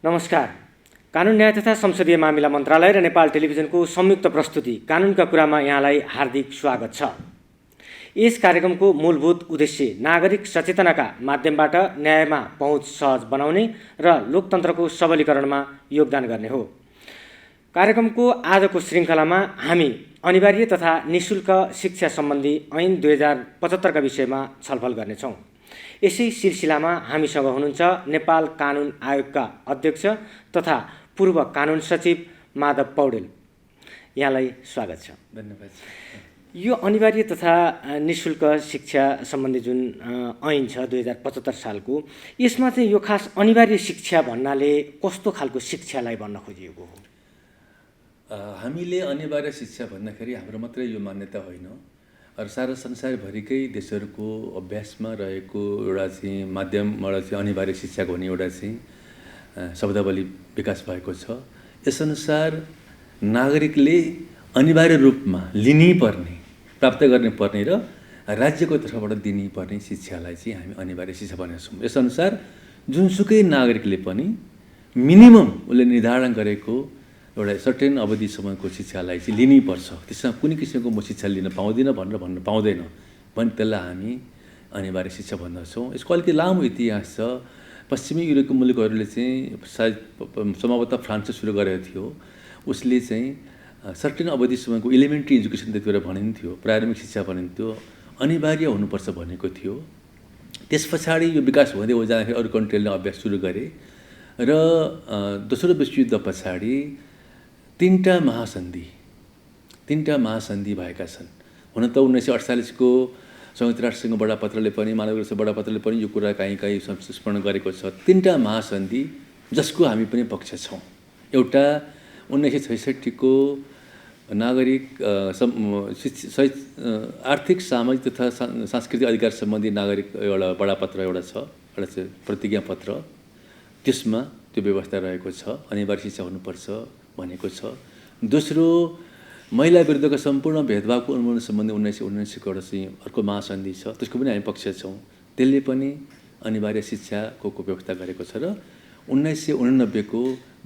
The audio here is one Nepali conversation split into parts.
नमस्कार। कानुन न्याय तथा संसदीय मामिला मन्त्रालय र नेपाल टेलिभिजनको संयुक्त प्रस्तुति कानुनका कुरामा यहाँलाई हार्दिक स्वागत छ। यस कार्यक्रमको मूलभूत उद्देश्य नागरिक सचेतनाका माध्यमबाट न्यायमा पहुँच सहज बनाउने र लोकतन्त्रको सबलीकरणमा योगदान गर्ने हो। कार्यक्रमको आजको श्रृङ्खलामा हामी अनिवार्य तथा निःशुल्क शिक्षा सम्बन्धी ऐन 2075 का विषयमा छलफल गर्नेछौँ। यसै सिलसिलामा हामीसँग हुनुहुन्छ नेपाल कानुन आयोगका अध्यक्ष तथा पूर्व कानुन सचिव माधव पौडेल। यहाँलाई स्वागत छ। धन्यवाद। यो अनिवार्य तथा निःशुल्क शिक्षा सम्बन्धी जुन ऐन छ 2075 सालको, यसमा चाहिँ यो खास अनिवार्य शिक्षा भन्नाले कस्तो खालको शिक्षालाई भन्न खोजिएको हो? हामीले अनिवार्य शिक्षा भन्दाखेरि हाम्रो मात्रै यो मान्यता होइन, सारा संसारभरिकै देशहरूको अभ्यासमा रहेको एउटा चाहिँ माध्यमबाट चाहिँ अनिवार्य शिक्षाको हुने एउटा चाहिँ शब्दावली विकास भएको छ। यसअनुसार नागरिकले अनिवार्य रूपमा लिनैपर्ने, प्राप्त गर्नुपर्ने र राज्यको तर्फबाट दिनैपर्ने शिक्षालाई चाहिँ हामी अनिवार्य शिक्षा भनेछौँ। यसअनुसार जुनसुकै नागरिकले पनि मिनिमम उसले निर्धारण गरेको एउटा सर्टेन अवधिसम्मको शिक्षालाई चाहिँ लिनैपर्छ। त्यसमा कुनै किसिमको म शिक्षा लिन पाउँदिनँ भनेर भन्न पाउँदैन भने त्यसलाई हामी अनिवार्य शिक्षा भन्दछौँ। यसको अलिकति लामो इतिहास छ। पश्चिमी युरोपको मुलुकहरूले चाहिँ सायद सम्भवतः फ्रान्सले सुरु गरेको थियो। उसले चाहिँ सर्टेन अवधिसम्मको इलिमेन्ट्री एजुकेसन त्यति बेला भनिन्थ्यो, प्रारम्भिक शिक्षा भनिन्थ्यो, अनिवार्य हुनुपर्छ भनेको थियो। त्यस पछाडि यो विकास हुँदै जाँदाखेरि अरू कन्ट्रीले अभ्यास सुरु गरे र दोस्रो विश्वयुद्ध पछाडि तीनटा महासन्धि भएका छन्। हुन त 1948 को संयुक्त राष्ट्रसङ्घ बडापत्रले पनि, मानव अधिकार बडापत्रले पनि यो कुरा कहीँ स्मरण गरेको छ। तीनटा महासन्धि जसको हामी पनि पक्ष छौँ। एउटा 1966 को नागरिक आर्थिक, सामाजिक तथा सांस्कृतिक अधिकार सम्बन्धी नागरिक एउटा बडापत्र एउटा छ, एउटा चाहिँ प्रतिज्ञा पत्र। त्यसमा त्यो व्यवस्था रहेको छ, अनिवार्य शिक्षा हुनुपर्छ भनेको छ। दोस्रो, महिला विरुद्धको सम्पूर्ण भेदभावको उन्मूलन सम्बन्धी 1979 को एउटा चाहिँ अर्को महासन्धि छ, त्यसको पनि हामी पक्ष छौँ। त्यसले पनि अनिवार्य शिक्षाको व्यवस्था गरेको छ। र 1989 को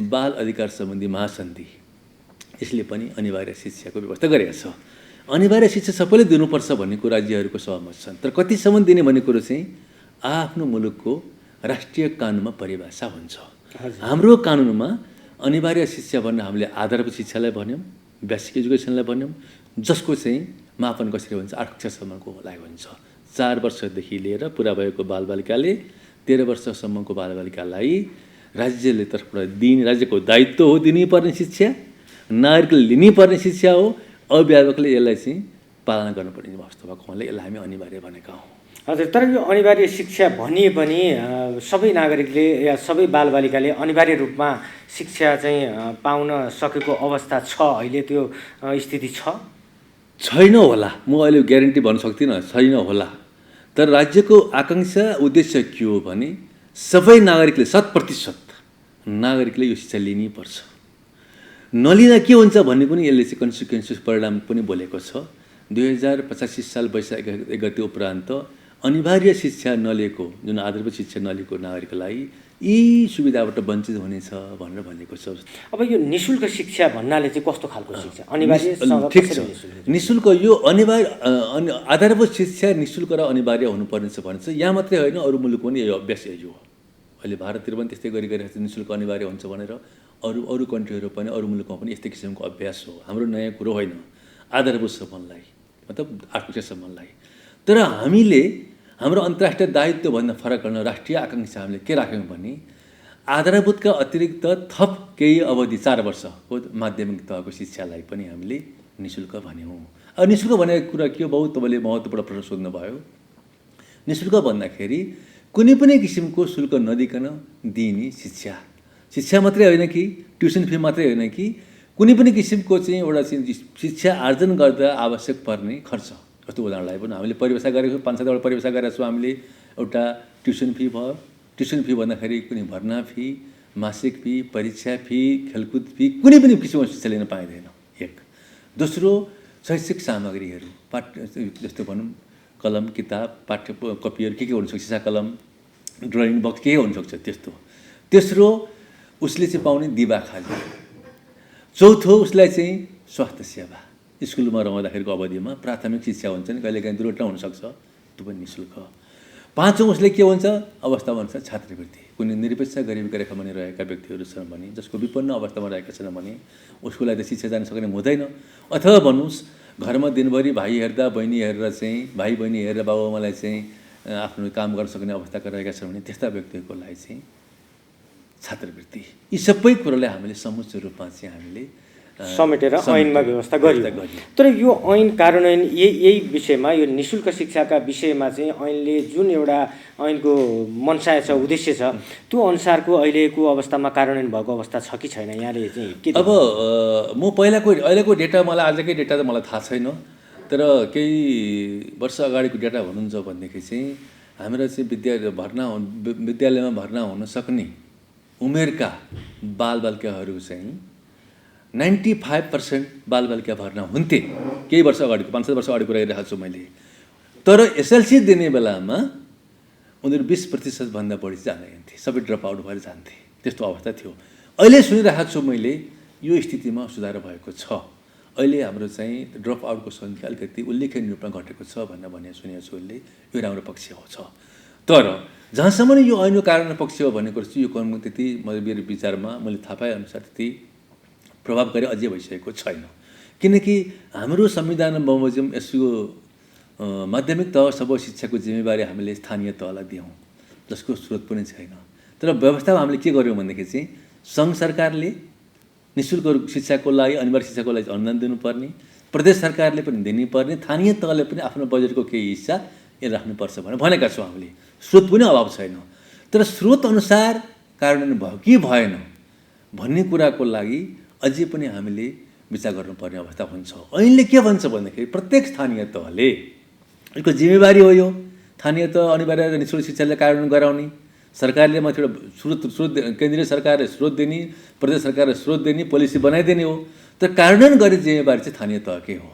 बाल अधिकार सम्बन्धी महासन्धि, यसले पनि अनिवार्य शिक्षाको व्यवस्था गरेको छ। अनिवार्य शिक्षा सबैले दिनुपर्छ भन्ने कुरा राज्यहरूको सहमत छन्, तर कतिसम्म दिने भन्ने कुरो चाहिँ आफ्नो मुलुकको राष्ट्रिय कानुनमा परिभाषा हुन्छ। हाम्रो कानुनमा अनिवार्य शिक्षा भन्ने हामीले आधारभूत शिक्षालाई भन्यौँ, बेसिक एजुकेसनलाई भन्यौँ, जसको चाहिँ मापन कसरी हुन्छ 8 कक्षासम्मको लागि हुन्छ। 4 वर्षदेखि लिएर पुरा भएको बालबालिकाले 13 वर्षसम्मको बालबालिकालाई राज्यले तर्फबाट दिने, राज्यको दायित्व हो दिनैपर्ने शिक्षा, नागरिकले लिनैपर्ने शिक्षा हो। अभिभावकले यसलाई चाहिँ पालना गर्नुपर्ने अवस्था भएको हुनाले यसलाई हामी अनिवार्य भनेका हौँ। हजुर, तर यो अनिवार्य शिक्षा भनिए पनि सबै नागरिकले या सबै बालबालिकाले अनिवार्य रूपमा शिक्षा चाहिँ पाउन सकेको अवस्था छ अहिले? त्यो स्थिति छैन होला, म अहिले ग्यारेन्टी भन्न सक्दिनँ, छैन होला। तर राज्यको आकाङ्क्षा उद्देश्य के हो भने सबै नागरिकले 100% नागरिकले यो शिक्षा लिनैपर्छ। नलिँदा के हुन्छ भन्ने पनि यसले चाहिँ कन्सिक्वेन्सेस, परिणाम पनि बोलेको छ। 2085 साल वैशाख 1 गते उपरान्त अनिवार्य शिक्षा नलिएको, जुन आधारभूत शिक्षा नलिएको नागरिकलाई यी सुविधाबाट वञ्चित हुनेछ भनेर भनेको छ। अब यो निःशुल्क शिक्षा भन्नाले चाहिँ कस्तो खालको शिक्षा? अनिवार्य ठिक छ, निःशुल्क यो अनिवार्य आधारभूत शिक्षा निःशुल्क र अनिवार्य हुनुपर्ने छ भने चाहिँ यहाँ मात्रै होइन, अरू मुलुकमा पनि यो अभ्यास यही हो। अहिले भारततिर पनि त्यस्तै गरिरहेको छ, निःशुल्क अनिवार्य हुन्छ भनेर। अरू कन्ट्रीहरू पनि, अरू मुलुकमा पनि यस्तै किसिमको अभ्यास हो। हाम्रो नयाँ कुरो होइन आधारभूतसम्मलाई, मतलब 8 कक्षासम्मलाई। तर हामीले हाम्रो अन्तर्राष्ट्रिय दायित्वभन्दा फरक गर्न राष्ट्रिय आकाङ्क्षा हामीले के राख्यौँ भने आधारभूतका अतिरिक्त थप केही अवधि 4 वर्षको माध्यमिक तहको शिक्षालाई पनि हामीले निःशुल्क भन्यौँ। अब निःशुल्क भनेको कुरा के हो? बहुत तपाईँले महत्त्वपूर्ण प्रश्न सोध्नुभयो। निःशुल्क भन्दाखेरि कुनै पनि किसिमको शुल्क नदिकन दिने शिक्षा। शिक्षा मात्रै होइन कि ट्युसन फी मात्रै होइन कि कुनै पनि किसिमको चाहिँ एउटा चाहिँ शिक्षा आर्जन गर्दा आवश्यक पर्ने खर्च। जस्तो उदाहरणलाई पनि हामीले परिभाषा गरेको 5-7 वटा परिभाषा गरेका छौँ हामीले। एउटा ट्युसन फी भयो, ट्युसन फी भन्दाखेरि कुनै भर्ना फी, मासिक फी, परीक्षा फी, खेलकुद फी, कुनै पनि किसिमको शिक्षा लिन पाइँदैन। एक। दोस्रो, शैक्षिक सामग्रीहरू, जस्तो भनौँ कलम, किताब, पाठ्य कपीहरू के हुनसक्छ, सिसा कलम, ड्रइङ बक्स के हुनसक्छ त्यस्तो। तेस्रो, उसले चाहिँ पाउने दिवा खाजा। चौथो उसलाई चाहिँ स्वास्थ्य सेवा, स्कुलमा रहँदाखेरिको अवधिमा प्राथमिक शिक्षा हुन्छ नि, कहिलेकाहीँ दुर्घटना हुनसक्छ, त्यो पनि निःशुल्क। पाँचौँ उसले के हुन्छ, अवस्थाअनुसार छात्रवृत्ति। कुनै निरपेक्ष गरिबीको रेखामुनि रहेका व्यक्तिहरू छन् भने, जसको विपन्न अवस्थामा रहेका छन् भने उसको लागि त शिक्षा जान सक्ने हुँदैन। अथवा भन्नुहोस् घरमा दिनभरि भाइ हेर्दा बहिनी हेरेर चाहिँ, भाइ बहिनी हेरेर बाबुआमालाई चाहिँ आफ्नो काम गर्न सक्ने अवस्थाका रहेका छन् भने त्यस्ता व्यक्तिहरूको लागि चाहिँ छात्रवृत्ति। यी सबै कुरोलाई हामीले समुच्च रूपमा चाहिँ हामीले समेटेर ऐनमा व्यवस्था गरियो। तर यो ऐन कार्यान्वयन यही विषयमा, यो निःशुल्क शिक्षाका विषयमा चाहिँ ऐनले जुन एउटा ऐनको मनसाय छ, उद्देश्य छ, त्यो अनुसारको अहिलेको अवस्थामा कार्यान्वयन भएको अवस्था छ कि छैन, यहाँले चाहिँ के? अब म अहिलेको डेटा, मलाई आजकै डेटा त मलाई थाहा छैन, तर केही वर्ष अगाडिको डेटा भन्नुहुन्छ भनेदेखि चाहिँ हाम्रो चाहिँ विद्यालयमा भर्ना हुन सक्ने उमेरका बालबालिकाहरू चाहिँ 95% बालबालिका भर्ना हुन्थे। केही वर्ष अगाडिको 5-7 वर्ष अगाडिको कुरा गरिरहेको छु मैले। तर एसएलसी दिने बेलामा उनीहरू 20% भन्दा बढी जान्थे, सबै ड्रप आउट भएर जान्थे, त्यस्तो अवस्था थियो। अहिले सुनिरहेको छु मैले यो स्थितिमा सुधार भएको छ। अहिले हाम्रो चाहिँ ड्रप आउटको सङ्ख्या अलिकति उल्लेखनीय रूपमा घटेको छ भनेर सुनेको छु। अहिले यो राम्रो पक्ष हो छ। तर जहाँसम्म यो ऐनको कारण पक्ष हो भनेको छु, यो कर्म त्यति मेरो विचारमा मैले थाहा पाएअनुसार त्यति प्रभावकारी अझै भइसकेको छैन। किनकि हाम्रो संविधान बमोजिम यसको माध्यमिक तह सब शिक्षाको जिम्मेवारी हामीले स्थानीय तहलाई दियौँ, जसको स्रोत पनि छैन। तर व्यवस्थामा हामीले के गर्यौँ भनेदेखि चाहिँ सङ्घ सरकारले निःशुल्क शिक्षाको लागि, अनिवार्य शिक्षाको लागि अनुदान दिनुपर्ने, प्रदेश सरकारले पनि दिनुपर्ने, स्थानीय तहले पनि आफ्नो बजेटको केही हिस्सा यसले राख्नुपर्छ भनेका छौँ हामीले। स्रोत पनि अभाव छैन। तर स्रोत अनुसार कार्यान्वयन भयो कि भएन भन्ने कुराको लागि अझै पनि हामीले विचार गर्नुपर्ने अवस्था हुन्छ। ऐनले के भन्छ भन्दाखेरि प्रत्येक स्थानीय तहले यसको जिम्मेवारी हो, यो स्थानीय तह अनिवार्य निःशुल्क शिक्षाले कार्यान्वयन गराउने। सरकारले माथिबाट स्रोत केन्द्रीय सरकारले स्रोत दिने, प्रदेश सरकारले स्रोत दिने, पोलिसी बनाइदिने हो। तर कार्यान्वयन गर्ने जिम्मेवारी चाहिँ स्थानीय तहकै हो।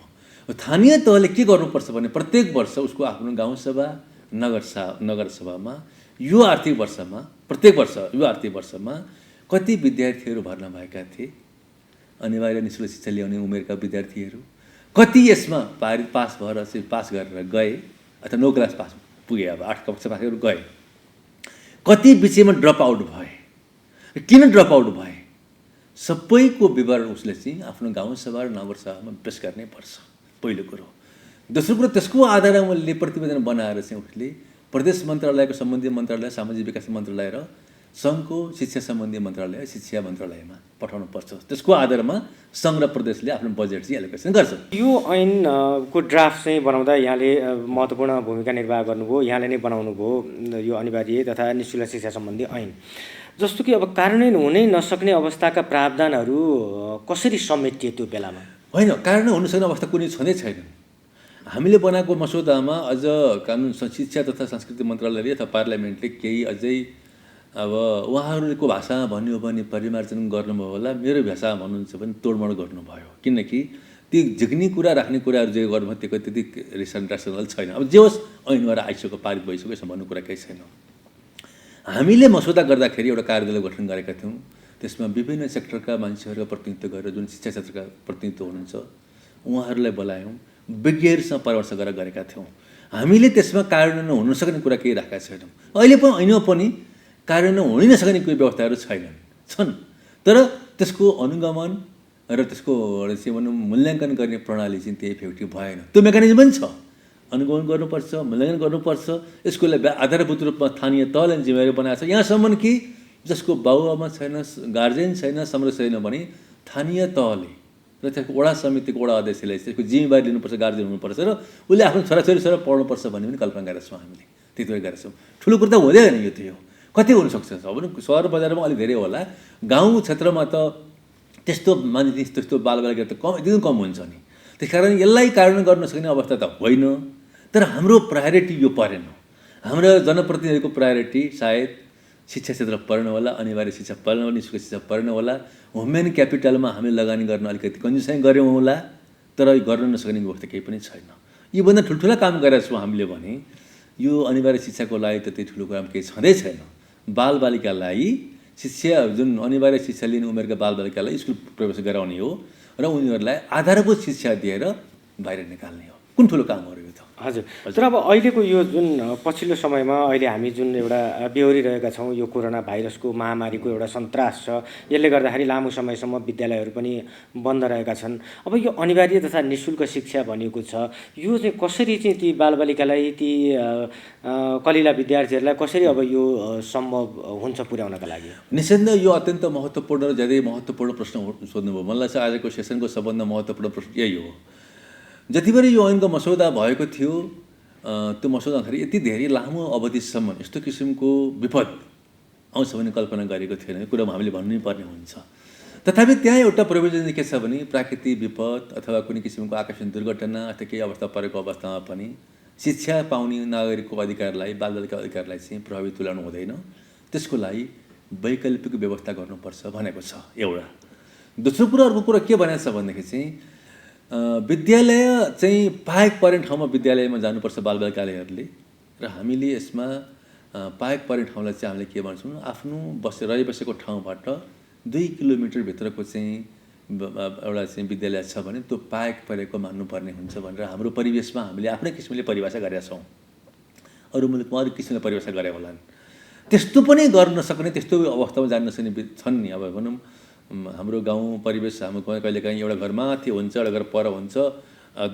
स्थानीय तहले के गर्नुपर्छ भने प्रत्येक वर्ष उसको आफ्नो गाउँसभा, नगरसभामा यो आर्थिक वर्षमा, प्रत्येक वर्ष यो आर्थिक वर्षमा कति विद्यार्थीहरू भर्ना भएका थिए, अनिवार्य निःशुल्क शिक्षा ल्याउने उमेरका विद्यार्थीहरू कति यसमा पास गरेर गए, अथवा 9 क्लास पास पुगे, अब 8 कक्षा पास गरेर गए, कति विषयमा ड्रप आउट भए, किन ड्रप आउट भए, सबैको विवरण उसले चाहिँ आफ्नो गाउँसभा र नगरसभामा पेश गर्नै पर्छ, पहिलो कुरो। दोस्रो कुरो, त्यसको आधारमा उसले प्रतिवेदन बनाएर चाहिँ उसले प्रदेश मन्त्रालयको सम्बन्धित मन्त्रालय, सामाजिक विकास मन्त्रालय र सङ्घको शिक्षा सम्बन्धी मन्त्रालय, शिक्षा मन्त्रालयमा पठाउनु पर्छ। त्यसको आधारमा सङ्घ र प्रदेशले आफ्नो बजेट चाहिँ एलोकेसन गर्छ। यो ऐनको ड्राफ्ट चाहिँ बनाउँदा यहाँले महत्त्वपूर्ण भूमिका निर्वाह गर्नुभयो, यहाँले नै बनाउनु भयो यो अनिवार्य तथा निःशुल्क शिक्षा सम्बन्धी ऐन। जस्तो कि अब कार्यान्वयन हुनै नसक्ने अवस्थाका प्रावधानहरू कसरी समेटिए त्यो बेलामा? होइन, कार्यान्वयन हुन सक्ने अवस्था कुनै छँदै छैन। हामीले बनाएको मसौदामा अझ कानुन शिक्षा तथा संस्कृति मन्त्रालयले अथवा पार्लियामेन्टले केही अझै अब उहाँहरूको भाषामा भन्यो भने परिमार्जन गर्नुभयो होला, मेरो भाषामा भन्नुहुन्छ भने तोडमोड गर्नुभयो। किनकि ती झिक्ने कुरा राख्ने कुराहरू जे गर्नुभयो त्यो त्यति रेसनल छैन। अब जे होस्, ऐनबाट आइसक्यो, पारित भइसक्यो, यसमा भन्नु कुरा केही छैन। हामीले मसौदा गर्दाखेरि एउटा कार्यदल गठन गरेका थियौँ। त्यसमा विभिन्न सेक्टरका मान्छेहरूको प्रतिनिधित्व गरेर, जुन शिक्षा क्षेत्रका प्रतिनिधित्व हुनुहुन्छ उहाँहरूलाई बोलायौँ, विज्ञहरूसँग परामर्श गरेका थियौँ। हामीले त्यसमा कार्यान्वयन हुन सक्ने कुरा केही राखेका छैनौँ। अहिले पनि ऐनमा पनि कार्यान्वयन हुनै नसक्ने कोही व्यवस्थाहरू छन्। तर त्यसको अनुगमन र त्यसको चाहिँ भनौँ मूल्याङ्कन गर्ने प्रणाली चाहिँ त्यही इफेक्टिभ भएन। त्यो मेकानिजम पनि छ, अनुगमन गर्नुपर्छ, मूल्याङ्कन गर्नुपर्छ। यसको लागि आधारभूत रूपमा स्थानीय तहले जिम्मेवारी बनाएको छ। यहाँसम्म कि जसको बाबुआमा छैन, गार्जेन छैन, संरक्षण छैन भने स्थानीय तहले र त्यसको वडा समितिको वडा अध्यक्षले त्यसको जिम्मेवारी लिनुपर्छ, गार्जेन हुनुपर्छ र उसले आफ्नो छोराछोरीसँग पढ्नुपर्छ भन्ने पनि कल्पना गरेका छौँ हामीले। त्यति गरेका छौँ। ठुलो कुरा त हुँदैन यो थियो। कति हुनसक्छ अब सहर बजारमा अलिक धेरै होला, गाउँ क्षेत्रमा त त्यस्तो मानिस त्यस्तो बालबालिका त एकदम कम हुन्छ नि। त्यस कारण यसलाई कार्यान्वयन गर्न सक्ने अवस्था त होइन। तर हाम्रो प्रायोरिटी यो परेन। हाम्रो जनप्रतिनिधिको प्रायोरिटी सायद शिक्षा क्षेत्र परेन होला, अनिवार्य शिक्षा परेन होला, निःशुल्क शिक्षा परेन होला, ह्युमन क्यापिटलमा हामीले लगानी गर्न अलिकति कन्जुसाइ गऱ्यौँ होला। तर गर्न नसक्ने व्यवस्था केही पनि छैन। योभन्दा ठुल्ठुला काम गरेका छौँ हामीले भने यो अनिवार्य शिक्षाको लागि त त्यति ठुलो कुरा केही छँदै छैन। बालबालिकालाई शिक्षा जुन अनिवार्य शिक्षा लिने उमेरका बालबालिकालाई स्कुल प्रवेश गराउने हो र उनीहरूलाई आधारभूत शिक्षा दिएर बाहिर निकाल्ने हो। कुन ठुलो काम हो यो त? हजुर। तर अब अहिलेको यो जुन पछिल्लो समयमा अहिले हामी जुन एउटा बेहोरिरहेका छौँ, यो कोरोना भाइरसको महामारीको एउटा सन्तास छ, यसले गर्दाखेरि लामो समयसम्म विद्यालयहरू पनि बन्द रहेका छन्। अब यो अनिवार्य तथा निःशुल्क शिक्षा भनिएको छ, यो चाहिँ कसरी चाहिँ ती बालबालिकालाई, ती कलिला विद्यार्थीहरूलाई कसरी अब यो सम्भव हुन्छ पुर्याउनका लागि? निस्सन्देह यो अत्यन्त महत्त्वपूर्ण र धेरै महत्त्वपूर्ण प्रश्न सोध्नुभयो। मलाई चाहिँ आजको सेसनको सबभन्दा महत्त्वपूर्ण प्रश्न यही हो। जतिबेर यो ऐनको मसौदा भएको थियो, त्यो मसौदाखेरि यति धेरै लामो अवधिसम्म यस्तो किसिमको विपद आउँछ भन्ने कल्पना गरेको थिएन। यो कुरा हामीले भन्नै पर्ने हुन्छ। तथापि त्यहाँ एउटा प्रोभिजन के छ भने प्राकृतिक विपद अथवा कुनै किसिमको आकस्मिक दुर्घटना अथवा केही अवस्था परेको अवस्थामा पनि शिक्षा पाउने नागरिकको अधिकारलाई, बालबालिका अधिकारलाई चाहिँ प्रभावित तुल्याउनु हुँदैन। त्यसको लागि वैकल्पिक व्यवस्था गर्नुपर्छ भनेको छ एउटा। दोस्रो कुरा, अर्को कुरा के भनेको छ भनेदेखि चाहिँ विद्यालय चाहिँ पाएक पर्ने ठाउँमा विद्यालयमा जानुपर्छ बालबालिकाहरूले र हामीले यसमा पाएक पर्ने ठाउँलाई चाहिँ हामीले के भन्छौँ, आफ्नो रहिबसेको ठाउँबाट 2 किलोमिटरभित्रको चाहिँ एउटा चाहिँ विद्यालय छ भने त्यो पाएक परेको मान्नुपर्ने हुन्छ भनेर हाम्रो परिवेशमा हामीले आफ्नै किसिमले परिभाषा गरेका छौँ। अरू मुलुकमा अरू किसिमले परिभाषा गरे होलान्। त्यस्तो पनि गर्न नसक्ने, त्यस्तो अवस्थामा जान नसक्ने छन् नि। अब भनौँ हाम्रो गाउँ परिवेश, हाम्रो कहिलेकाहीँ एउटा घर माथि हुन्छ, एउटा घर पर हुन्छ,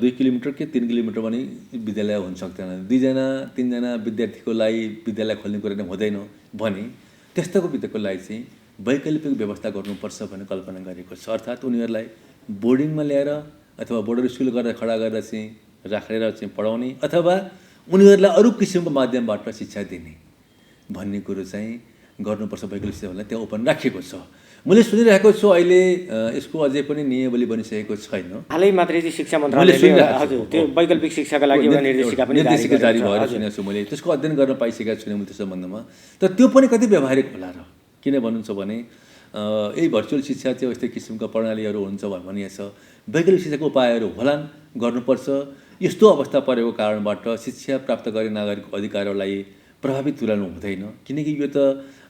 2 किलोमिटर कि 3 किलोमिटर पनि विद्यालय हुन सक्दैन। 2-3जना विद्यार्थीको लागि विद्यालय खोल्ने कुरा नै हुँदैन भने त्यस्तोको विद्याको लागि चाहिँ वैकल्पिक व्यवस्था गर्नुपर्छ भन्ने कल्पना गरेको छ। अर्थात् उनीहरूलाई बोर्डिङमा ल्याएर अथवा बोर्डर स्कुल गरेर खडा गरेर चाहिँ राखेर चाहिँ पढाउने अथवा उनीहरूलाई अरू किसिमको माध्यमबाट शिक्षा दिने भन्ने कुरो चाहिँ गर्नुपर्छ। वैकल्पिक शिक्षालाई त्यहाँ ओपन राखिएको छ। मैले सुनिरहेको छु अहिले यसको अझै पनि नियमावली बनिसकेको छैन। हालै मात्रै चाहिँ शिक्षा मन्त्रालयले हजुर त्यो वैकल्पिक शिक्षाका लागि एउटा निर्देशिका पनि जारी भएर सुनेको छु मैले। त्यसको अध्ययन गर्न पाइसकेको छुइनँ मैले त्यो सम्बन्धमा। तर त्यो पनि कति व्यावहारिक होला र? किन भन्नुहुन्छ भने यही भर्चुअल शिक्षा चाहिँ यस्तै किसिमका प्रणालीहरू हुन्छ भनिएको छ। वैकल्पिक शिक्षाको उपायहरू होलान्, गर्नुपर्छ। यस्तो अवस्था परेको कारणबाट शिक्षा प्राप्त गर्ने नागरिकको अधिकारहरूलाई प्रभावित तुल्याउनु हुँदैन। किनकि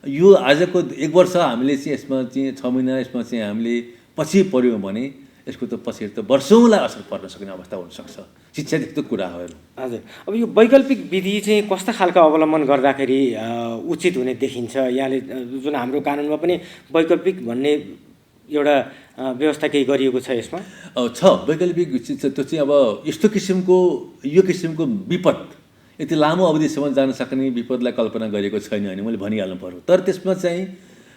यो आजको 1 वर्ष हामीले चाहिँ यसमा चाहिँ 6 महिना यसमा चाहिँ हामीले पछि पऱ्यौँ भने यसको त पछि त वर्षौँलाई असर पर्न सक्ने अवस्था हुनसक्छ। शिक्षा त्यस्तो कुरा हो। हजुर। अब यो वैकल्पिक विधि चाहिँ कस्ता खालका अवलम्बन गर्दाखेरि उचित हुने देखिन्छ? यहाँले जुन हाम्रो कानुनमा पनि वैकल्पिक भन्ने एउटा व्यवस्था केही गरिएको छ यसमा? छ वैकल्पिक त्यो चाहिँ अब यस्तो किसिमको यो किसिमको विपद यति लामो अवधिसम्म जान सक्ने विपदलाई कल्पना गरेको छैन भने मैले भनिहाल्नु पर्यो। तर त्यसमा चाहिँ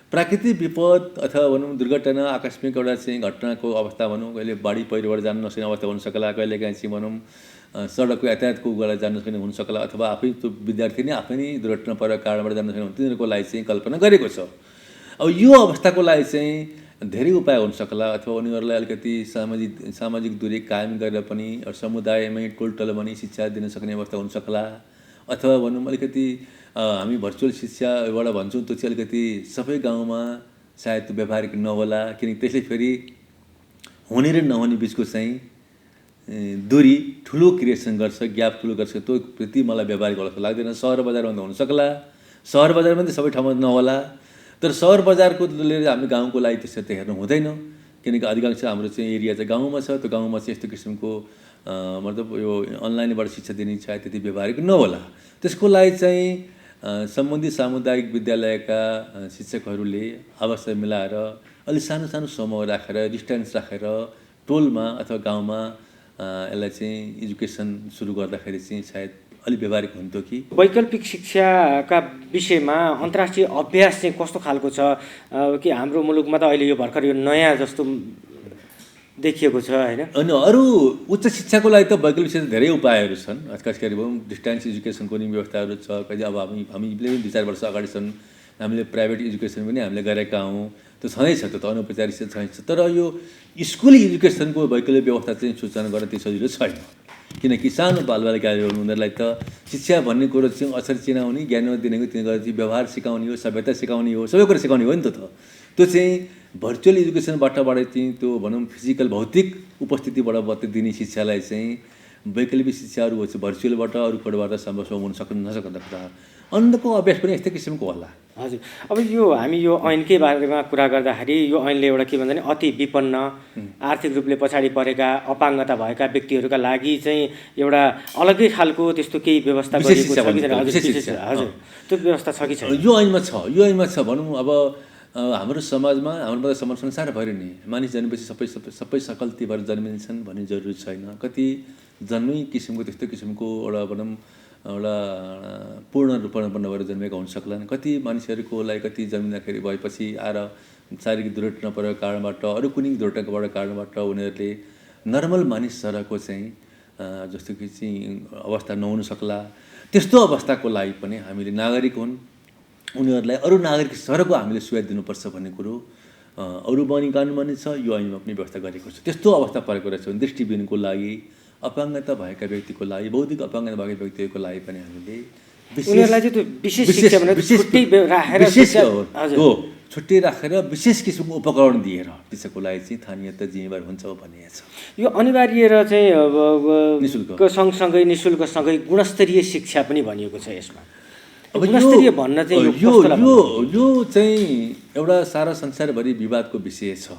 प्राकृतिक विपद अथवा भनौँ दुर्घटना, आकस्मिक एउटा चाहिँ घटनाको अवस्था भनौँ, कहिले बाढी पहिरोबाट जान नसक्ने अवस्था हुनसक्ला, कहिलेकाहीँ चाहिँ भनौँ सडकको यातायातको कुरा जान नसक्ने हुनसक्ला, अथवा आफै त्यो विद्यार्थी नै आफै नै दुर्घटना परेको कारणबाट जान नसक्ने तिनीहरूको लागि चाहिँ कल्पना गरेको छ। अब यो अवस्थाको लागि चाहिँ धेरै उपाय हुनसक्ला, अथवा उनीहरूलाई अलिकति सामाजिक दूरी कायम गरेर पनि समुदायमै टोलटोल पनि शिक्षा दिन सक्ने अवस्था हुनसक्ला, अथवा भनौँ अलिकति हामी भर्चुअल शिक्षाबाट भन्छौँ त्यो चाहिँ अलिकति सबै गाउँमा सायद व्यावहारिक नहोला। किनकि त्यसले फेरि हुने र नहुने बिचको चाहिँ दूरी ठुलो क्रिएसन गर्छ, ग्याप ठुलो गर्छ। त्यो प्रति मलाई व्यावहारिक होला जस्तो लाग्दैन। सहर बजारमा त हुनसक्ला, सहर बजारमा त सबै ठाउँमा नहोला। तर सहर बजारको हामी गाउँको लागि त्यसरी त हेर्नु हुँदैन। किनकि अधिकांश हाम्रो चाहिँ एरिया चाहिँ गाउँमा छ। त्यो गाउँमा चाहिँ यस्तो किसिमको मतलब यो अनलाइनबाट शिक्षा दिने सायद त्यति व्यावहारिक नहोला। त्यसको लागि चाहिँ सम्बन्धित सामुदायिक विद्यालयका शिक्षकहरूले अवस्था मिलाएर अलि सानो सानो समूह राखेर, डिस्टेन्स राखेर टोलमा अथवा गाउँमा यसलाई चाहिँ एजुकेसन सुरु गर्दाखेरि चाहिँ सायद अलिक व्यावहारिक हुन्थ्यो कि। वैकल्पिक शिक्षाका विषयमा अन्तर्राष्ट्रिय अभ्यास चाहिँ कस्तो खालको छ कि हाम्रो मुलुकमा त अहिले यो भर्खर यो नयाँ जस्तो देखिएको छ होइन? अनि अरू उच्च शिक्षाको लागि त वैकल्पिक शिक्षा धेरै उपायहरू छन्। खास गरी भनौँ डिस्टेन्स एजुकेसनको पनि व्यवस्थाहरू छ। कहिले अब हामीले 2-4 वर्ष अगाडिसम्म हामीले प्राइभेट एजुकेसन पनि हामीले गरेका हौँ। त्यो छँदैछ, त्यो त अनौपचारिक शिक्षा छँदैछ। तर यो स्कुल एजुकेसनको वैकल्पिक व्यवस्था चाहिँ सूचना गर्न त्यो सजिलो छैन। किनकि सानो बालबालिकाहरू उनीहरूलाई त शिक्षा भन्ने कुरो चाहिँ अक्षर चिनाउने, ज्ञान दिने हो, तिनीहरूलाई चाहिँ व्यवहार सिकाउने हो, सभ्यता सिकाउने हो, सबै कुरा सिकाउने हो नि त। त्यो चाहिँ भर्चुअल एजुकेसनबाट चाहिँ त्यो भनौँ फिजिकल भौतिक उपस्थितिबाट दिने शिक्षालाई चाहिँ वैकल्पिक शिक्षाहरू चाहिँ भर्चुअलबाट अरू कोडबाट सम्भव हुन नसक्दा कुरा अन्तको अभ्यास पनि यस्तै किसिमको होला। हजुर, अब यो हामी यो ऐनकै बारेमा कुरा गर्दाखेरि यो ऐनले एउटा के भन्छ भने अति विपन्न आर्थिक रूपले पछाडि परेका अपाङ्गता भएका व्यक्तिहरूका लागि चाहिँ एउटा अलग्गै खालको त्यस्तो केही व्यवस्था गरिएको छ कि छैन? हजुर, त्यो व्यवस्था छ कि छैन? यो ऐनमा छ भनौँ। अब हाम्रो समाजमा हाम्रो समाज संसार भरि नै मानिस जन्मेपछि सबै सकल्ती भएर जन्मिन्छन् भन्ने जरुरी छैन। कति जन्मै किसिमको त्यस्तो किसिमको एउटा भनौँ एउटा पूर्ण रूपमा भएर जन्मेका हुन सक्लान्। कति मानिसहरूको लागि कति जन्मिँदाखेरि भएपछि आएर शारीरिक दुर्घटना परेको कारणबाट अरू कुनै दुर्घटनाबाट कारणबाट उनीहरूले नर्मल मानिस सरहको चाहिँ जस्तो कि चाहिँ अवस्था नहुन सक्ला। त्यस्तो अवस्थाको लागि पनि हामीले नागरिक हुन् उनीहरूलाई अरू नागरिक सरहको हामीले सुविधा दिनुपर्छ भन्ने कुरो अरू बनी कानुनमा नि छ, यो ऐनमा पनि व्यवस्था गरेको छ। त्यस्तो अवस्था परेको रहेछ भने दृष्टिविहीनको लागि, अपाङ्गता भएका व्यक्तिको लागि, बौद्धिक अपाङ्गता भएका व्यक्तिको लागि पनि हामीले उनीहरूलाई चाहिँ त्यो विशेष शिक्षा भनेर छुट्टै राखेर छुट्टै राखेर विशेष किसिमको उपकरण दिएर त्यसको लागि चाहिँ स्थानीयता जिम्मेवार हुन्छ भन्ने छ। यो अनिवार्य र चाहिँ निःशुल्क सँगसँगै निःशुल्कसँगै गुणस्तरीय शिक्षा पनि भनिएको छ यसमा। अब गुणस्तरीय भन्न चाहिँ यो चाहिँ एउटा सारा संसारभरि विवादको विषय छ।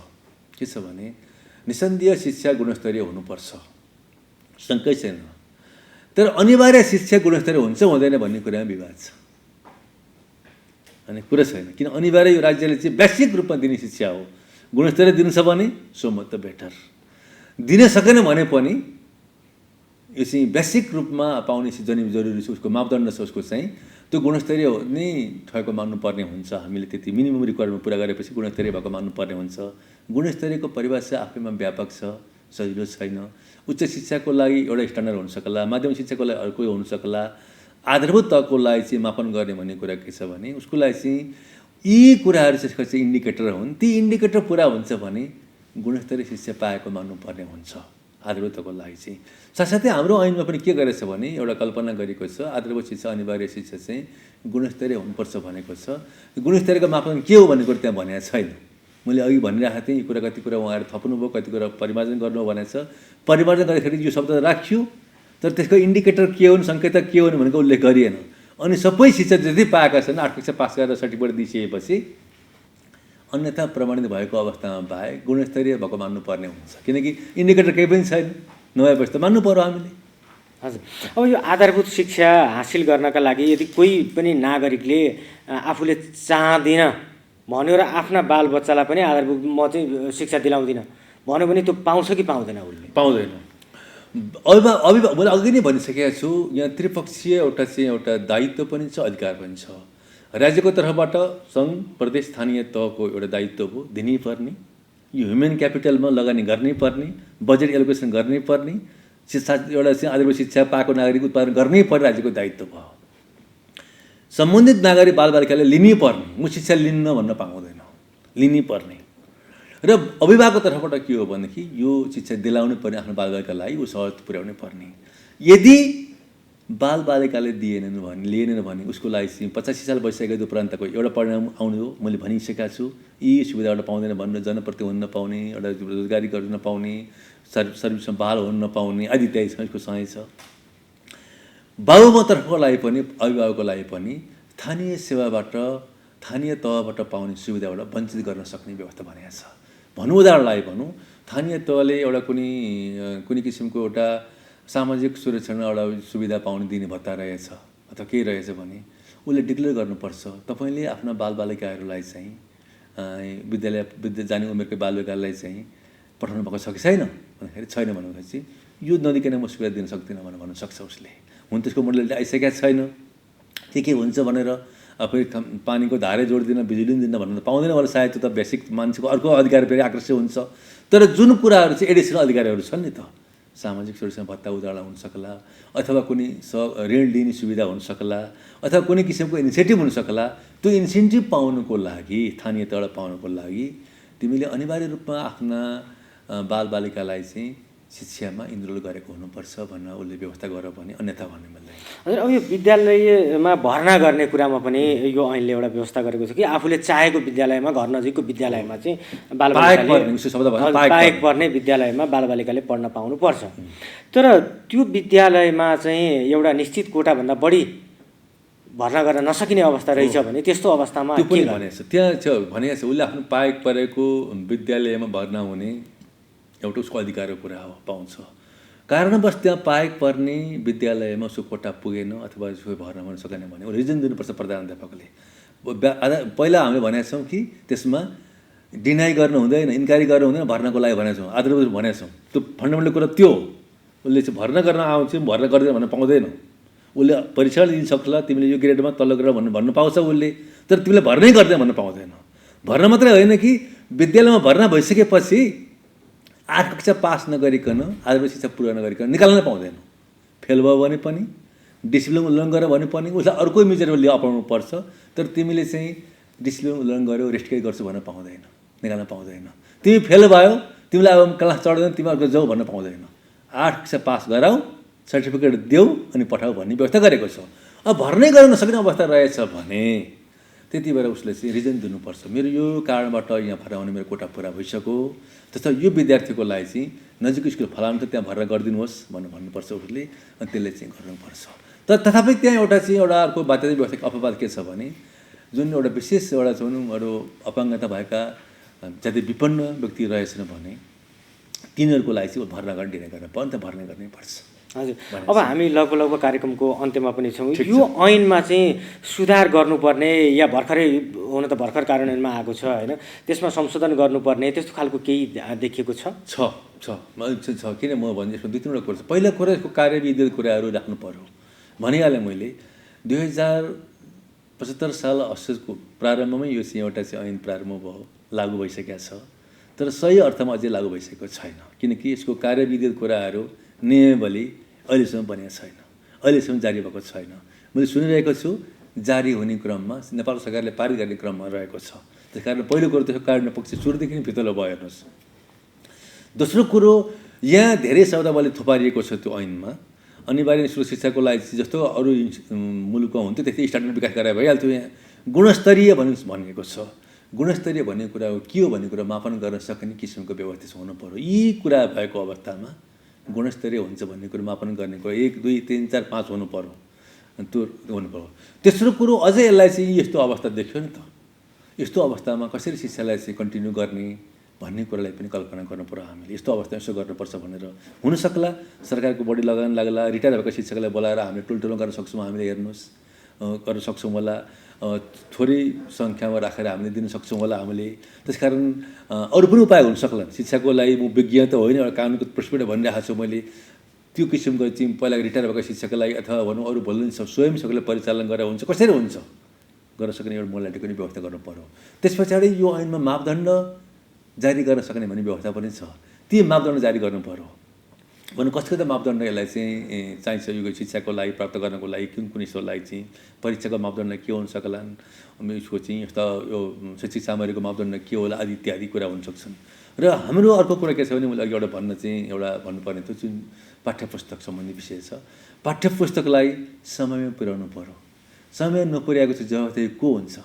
के छ भने निसन्देह शिक्षा गुणस्तरीय हुनुपर्छ, शङ्कै छैन। तर अनिवार्य शिक्षा गुणस्तरीय हुन्छ हुँदैन भन्ने कुरामा विवाद छ अनि कुरा छैन। किन अनिवार्य यो राज्यले चाहिँ वैश्विक रूपमा दिने शिक्षा हो, गुणस्तरीय दिनु छ भने सो म त बेटर, दिन सकेन भने पनि यो चाहिँ वैश्विक रूपमा पाउने जरुरी छ, उसको मापदण्ड छ, उसको चाहिँ त्यो गुणस्तरीय नै ठएको मान्नुपर्ने हुन्छ। हामीले त्यति मिनिमम रिक्वायरमेन्ट पुरा गरेपछि गुणस्तरीय भएको मान्नुपर्ने हुन्छ। गुणस्तरीयको परिभाषा आफैमा व्यापक छ, सजिलो छैन। उच्च शिक्षाको लागि एउटा स्ट्यान्डर्ड हुन सक्ला, माध्यमिक शिक्षाको लागि अर्कै हुन सक्ला, आधारभूत तहको लागि चाहिँ मापन गर्ने भन्ने कुरा के छ भने उसको लागि चाहिँ यी कुराहरू चाहिँ इन्डिकेटर हुन्। ती इन्डिकेटर पुरा हुन्छ भने गुणस्तरीय शिक्षा पाएको मान्नुपर्ने हुन्छ आधारभूत तहको लागि चाहिँ। साथसाथै हाम्रो ऐनमा पनि के गरेछ भने एउटा कल्पना गरेको छ, आधारभूत शिक्षा अनिवार्य शिक्षा चाहिँ गुणस्तरीय हुनुपर्छ भनेको छ। गुणस्तरीयको मापन के हो भन्ने कुरो त्यहाँ भनेको छैन। मैले अघि भनिरहेको थिएँ, यी कुरा कति कुरा उहाँहरू थप्नुभयो, कति कुरा परिमार्जन गर्नु भनेको छ। परिमार्जन गर्दाखेरि यो शब्द राखियो तर त्यसको इन्डिकेटर के हुन्, सङ्केतक के हुन् भनेको उल्लेख गरिएन। अनि सबै शिक्षा जति पाएका छन् 8 कक्षा पास गरेर सर्टिफिकेट दिइसकेपछि अन्यथा प्रमाणित भएको अवस्थामा बाहेक गुणस्तरीय भएको मान्नुपर्ने हुन्छ। किनकि इन्डिकेटर केही पनि छैन, नभएपछि त मान्नु पर्यो हामीले। हजुर, अब यो आधारभूत शिक्षा हासिल गर्नका लागि यदि कोही पनि नागरिकले आफूले चाहदिनँ भन्यो र आफ्ना बालबच्चालाई पनि आधारभूत म चाहिँ शिक्षा दिलाउँदिनँ भन्यो भने त्यो पाउँछ कि पाउँदैन? उसले पाउँदैन। मैले अघि नै भनिसकेको छु, यहाँ त्रिपक्षीय एउटा दायित्व पनि छ, अधिकार पनि छ। राज्यको तर्फबाट सङ्घ, प्रदेश, स्थानीय तहको एउटा दायित्व हो, दिनै पर्ने, यो ह्युमन क्यापिटलमा लगानी गर्नै पर्ने, बजेट एलोकेसन गर्नै पर्ने, शिक्षा एउटा चाहिँ आधारभूत शिक्षा पाएको नागरिक उत्पादन गर्नै पर्ने राज्यको दायित्व भयो। सम्बन्धित नागरिक बालबालिकाले लिनै पर्ने, म शिक्षा लिन्न भन्न पाउँदैन, लिनै पर्ने। र अभिभावकको तर्फबाट के हो भनेदेखि यो शिक्षा दिलाउनै पर्ने आफ्नो बालबालिकालाई, यो सहज पुर्याउनै पर्ने। यदि बालबालिकाले लिएनन् भने उसको लागि चाहिँ 85 साल भइसकेको उपरान्तको एउटा परिणाम आउने हो। मैले भनिसकेको छु, यी सुविधाबाट पाउँदैन भन्नु, जनप्रति हुन नपाउने, एउटा रोजगारी गर्न नपाउने, सर्भिसमा बहाल हुन नपाउने आदि इत्यादि छ। यसको सही छ। बाबुमातर्फको लागि पनि अभिभावकको लागि पनि स्थानीय सेवाबाट, स्थानीय तहबाट पाउने सुविधाबाट वञ्चित गर्न सक्ने व्यवस्था भनेको छ। भनौँ उदाहरणलाई भनौँ, स्थानीय तहले एउटा कुनै किसिमको एउटा सामाजिक सुरक्षामा एउटा सुविधा पाउने दिने भत्ता रहेछ अथवा केही रहेछ भने उसले डिक्लेयर गर्नुपर्छ, तपाईँले आफ्ना बालबालिकाहरूलाई चाहिँ विद्यालय जाने उमेरको बालबालिकालाई चाहिँ पठाउनु भएको छ कि छैन भन्दाखेरि छैन भनेपछि यो नदिकन म सुविधा दिन सक्दिनँ भनेर भन्न सक्छ उसले। हुन त्यसको मोडलिटी आइसकेको छैन, के हुन्छ भनेर फेरि पानीको धारै जोडिदिन, बिजुली पनि दिन भन्नु पाउँदैन भने सायद त्यो त बेसिक मान्छेको अर्को अधिकार फेरि आकर्षित हुन्छ। तर जुन कुराहरू चाहिँ एडिसनल अधिकारहरू छन् नि त, सामाजिक सुरक्षा भत्ता उदाहरण हुन सक्ला, अथवा कुनै ऋण लिने सुविधा हुन सक्ला, अथवा कुनै किसिमको इनिसिएटिभ हुन सक्ला। त्यो इन्सेन्टिभ पाउनुको लागि, स्थानीय तहबाट पाउनुको लागि तिमीले अनिवार्य रूपमा आफ्ना बालबालिकालाई चाहिँ शिक्षामा इनरोल गरेको हुनुपर्छ भनेर उसले व्यवस्था गरेर भने अन्यथा भन्ने मिल्दैन। हजुर, अब यो विद्यालयमा भर्ना गर्ने कुरामा पनि यो ऐनले एउटा व्यवस्था गरेको छ कि आफूले चाहेको विद्यालयमा, घर नजिकको विद्यालयमा चाहिँ पाएक पर्ने विद्यालयमा बालबालिकाले पढ्न पाउनुपर्छ। तर त्यो विद्यालयमा चाहिँ एउटा निश्चित कोटाभन्दा बढी भर्ना गर्न नसकिने अवस्था रहेछ भने त्यस्तो अवस्थामा त्यो पनि भनेको छ, त्यहाँ छ भनेको छ उसले आफ्नो पाएक परेको विद्यालयमा भर्ना हुने एउटा उसको अधिकारको कुरा हो, पाउँछ। कारणवश त्यहाँ पाएक पर्ने विद्यालयमा उसको कोटा पुगेन अथवा उसको भर्ना हुन सकेन भने उसले रिजन दिनुपर्छ प्रधानाध्यापकले। पहिला हामीले भनेका छौँ कि त्यसमा डिनाइ गर्नु हुँदैन, इन्क्वायरी गर्नु हुँदैन, भर्नाको लागि भनेका छौँ, आदरबुझ भनेका छौँ। त्यो फन्डामेन्टल कुरा त्यो हो। उसले चाहिँ भर्ना गर्न आउँछ, भर्ना गर्दैन भन्न पाउँदैन। उसले परीक्षा दिन सक्ला, तिमीले यो ग्रेडमा तल्लो ग्रेड भन्नु पाउँछ उसले, तर तिमीले भर्नै गर्दैन भन्न पाउँदैन। भर्ना मात्रै होइन कि विद्यालयमा भर्ना भइसकेपछि 8 कक्षा पास नगरिकन, आदर्श शिक्षा पुरा नगरिकन निकाल्न पाउँदैन। फेल भयो भने पनि, डिसिप्लिन उल्लङ्घन गर्यो भने पनि उसलाई अर्कै मेजरले अपनाउनु पर्छ। तर तिमीले चाहिँ डिसिप्लिन उल्लङ्घन गर्यो, रेस्ट केही गर्छु भन्न पाउँदैन, निकाल्न पाउँदैन। तिमी फेल भयो, तिमीलाई अब क्लास चढ्दैन, तिमी अर्को जाऊ भन्न पाउँदैन। 8 कक्षा पास गराऊ, सर्टिफिकेट देऊ अनि पठाऊ भन्ने व्यवस्था गरेको छ। अब भर्नै गर्न नसक्ने अवस्था रहेछ भने त्यति बेला उसले चाहिँ रिजन दिनुपर्छ, मेरो यो कारणबाट यहाँ भर्ना हुने मेरो कोटा पुरा भइसक्यो, जस्तो यो विद्यार्थीको लागि चाहिँ नजिक स्कुल फलाम त त्यहाँ भर्ना गरिदिनुहोस् भन्नुपर्छ उसले, अनि त्यसले चाहिँ गर्नुपर्छ। तर तथापि त्यहाँ एउटा अर्को बाध्यता व्यवस्थाको अपवाद के छ भने जुन एउटा विशेष एउटा अरू अपाङ्गता भएका जति विपन्न व्यक्ति रहेछन् भने तिनीहरूको लागि चाहिँ भर्ना गर्न डिनाइ गर्न पर्छ, भर्ना गर्नै पर्छ। हजुर, अब हामी लगभग कार्यक्रमको अन्त्यमा पनि छौँ। यो ऐनमा चाहिँ सुधार गर्नुपर्ने या भर्खरै हुन त भर्खर कार्यान्वयनमा आएको छ होइन, त्यसमा संशोधन गर्नुपर्ने त्यस्तो खालको केही देखिएको छ? छ किन म भन्छु, यसमा 2-3वटा कुरा छ। पहिला कुरा यसको कार्यविधिको कुराहरू राख्नु पर्यो। भनिहालेँ मैले 2075 साल असोजको प्रारम्भमै यो चाहिँ एउटा चाहिँ ऐन प्रारम्भ भयो, लागू भइसकेको छ। तर सही अर्थमा अझै लागू भइसकेको छैन, किनकि यसको कार्यविधिको कुराहरू नियमावली अहिलेसम्म बनेको छैन, अहिलेसम्म जारी भएको छैन। मैले सुनिरहेको छु जारी हुने क्रममा, नेपाल सरकारले पारित गर्ने क्रममा रहेको छ। त्यस कारण पहिलो कुरो त्यसको कार्यान्वयन पक्ष सुरुदेखि नै फितलो भयो हेर्नुहोस्। दोस्रो कुरो, यहाँ धेरै शब्दावली थुपारिएको छ त्यो ऐनमा। अनिवार्य निःशुल्क शिक्षाको लागि जस्तो अरू मुलुकमा हुन्थ्यो त्यस्तै स्ट्यान्डर्ड विकास गरेर भइहाल्थ्यो। यहाँ गुणस्तरीय भनेको छ। गुणस्तरीय भन्ने कुरा के हो भन्ने कुरा मापन गर्न सक्ने किसिमको व्यवस्था हुनु पर्यो। यी कुरा भएको अवस्थामा गुणस्तरीय हुन्छ भन्ने कुरो मापन गर्ने कुरा 1, 2, 3, 4, 5 हुनु पर्यो, त्यो हुनु पर्यो। तेस्रो कुरो, अझै यसलाई चाहिँ यस्तो अवस्था देख्यो नि त, यस्तो अवस्थामा कसरी शिक्षालाई चाहिँ कन्टिन्यू गर्ने भन्ने कुरालाई पनि कल्पना गर्नु पर्यो। हामीले यस्तो अवस्था यसो गर्नुपर्छ भनेर हुनसक्ला सरकारको बढी लगान लाग्ला, रिटायर भएको शिक्षकलाई बोलाएर हामीले टुलटुलो गर्न सक्छौँ, हामीले हेर्नुहोस् गर्न सक्छौँ होला, थोरै सङ्ख्यामा राखेर हामीले दिन सक्छौँ होला हामीले। त्यसकारण अरू पनि उपाय हुन सक्ला। शिक्षाको लागि म विज्ञ त होइन, एउटा कानुनको प्रश्नबाट भनिरहेको छु मैले। त्यो किसिमको चाहिँ पहिला रिटायर भएको शिक्षकको लागि अथवा भनौँ अरू बोल्नु स्वयं शिक्षकले परिचालन गरेर हुन्छ, कसरी हुन्छ गर्न सक्ने एउटा मोडालिटीको पनि व्यवस्था गर्नु पर्यो। त्यस पछाडि यो ऐनमा मापदण्ड जारी गर्न सक्ने भन्ने व्यवस्था पनि छ, ती मापदण्ड जारी गर्नु पर्यो। भनौँ कसको त मापदण्ड यसलाई चाहिँ चाहिन्छ यो शिक्षाको लागि प्राप्त गर्नको लागि कुन यसको लागि चाहिँ परीक्षाको मापदण्ड के हुन सक्लान्, यसको चाहिँ यस्ता यो शैक्षिक सामग्रीको मापदण्ड के होला आदि इत्यादि कुरा हुन सक्छन्। र हाम्रो अर्को कुरा के छ भने मैले अघि एउटा भन्नुपर्ने थियो जुन पाठ्यपुस्तक सम्बन्धी विषय छ। पाठ्यपुस्तकलाई समयमा पुर्याउनु पर्यो। समय नपुर्याएको चाहिँ जवाफदेही को हुन्छ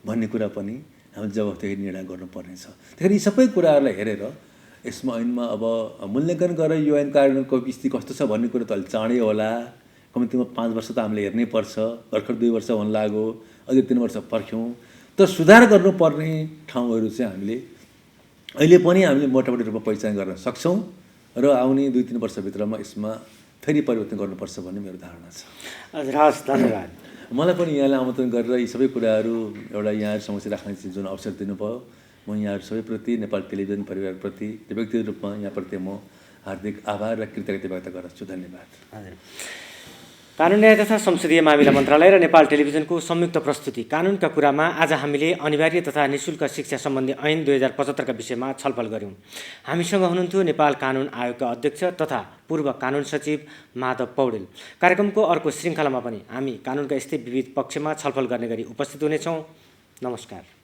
भन्ने कुरा पनि हामीले जवाफदेही निर्णय गर्नुपर्ने छ। त्यही यी सबै कुराहरूलाई हेरेर यसमा ऐनमा अब मूल्याङ्कन गरेर यो ऐन कार्यान्वयनको स्थिति कस्तो छ भन्ने कुरो त अलिक चाँडै होला। कम्तीमा 5 वर्ष त हामीले हेर्नै पर्छ, भर्खर 2 वर्ष हुन लाग्यो, अझै 3 वर्ष पर्ख्यौँ। तर सुधार गर्नुपर्ने ठाउँहरू चाहिँ हामीले अहिले पनि हामीले मोटामोटी रूपमा पहिचान गर्न सक्छौँ र आउने 2-3 वर्षभित्रमा यसमा फेरि परिवर्तन गर्नुपर्छ भन्ने मेरो धारणा छ। हजुर, हस्, धन्यवाद। मलाई पनि यहाँलाई आमन्त्रण गरेर यी सबै कुराहरू एउटा यहाँहरू समक्ष राख्ने चाहिँ जुन अवसर दिनुभयो, म यहाँहरू सबैप्रति, नेपाल टेलिभिजन परिवारप्रति व्यक्तिगत रूपमा यहाँप्रति म हार्दिक आभार र कृतज्ञता व्यक्त गर्दछु। धन्यवाद। हजुर, कानुन न्याय तथा संसदीय मामिला मन्त्रालय र नेपाल टेलिभिजनको संयुक्त प्रस्तुति कानुनका कुरामा आज हामीले अनिवार्य तथा निःशुल्क शिक्षा सम्बन्धी ऐन 2075 का विषयमा छलफल गऱ्यौँ। हामीसँग हुनुहुन्थ्यो नेपाल कानुन आयोगका अध्यक्ष तथा पूर्व कानुन सचिव माधव पौडेल। कार्यक्रमको अर्को श्रृङ्खलामा पनि हामी कानुनका यस्तै विविध पक्षमा छलफल गर्ने गरी उपस्थित हुनेछौँ। नमस्कार।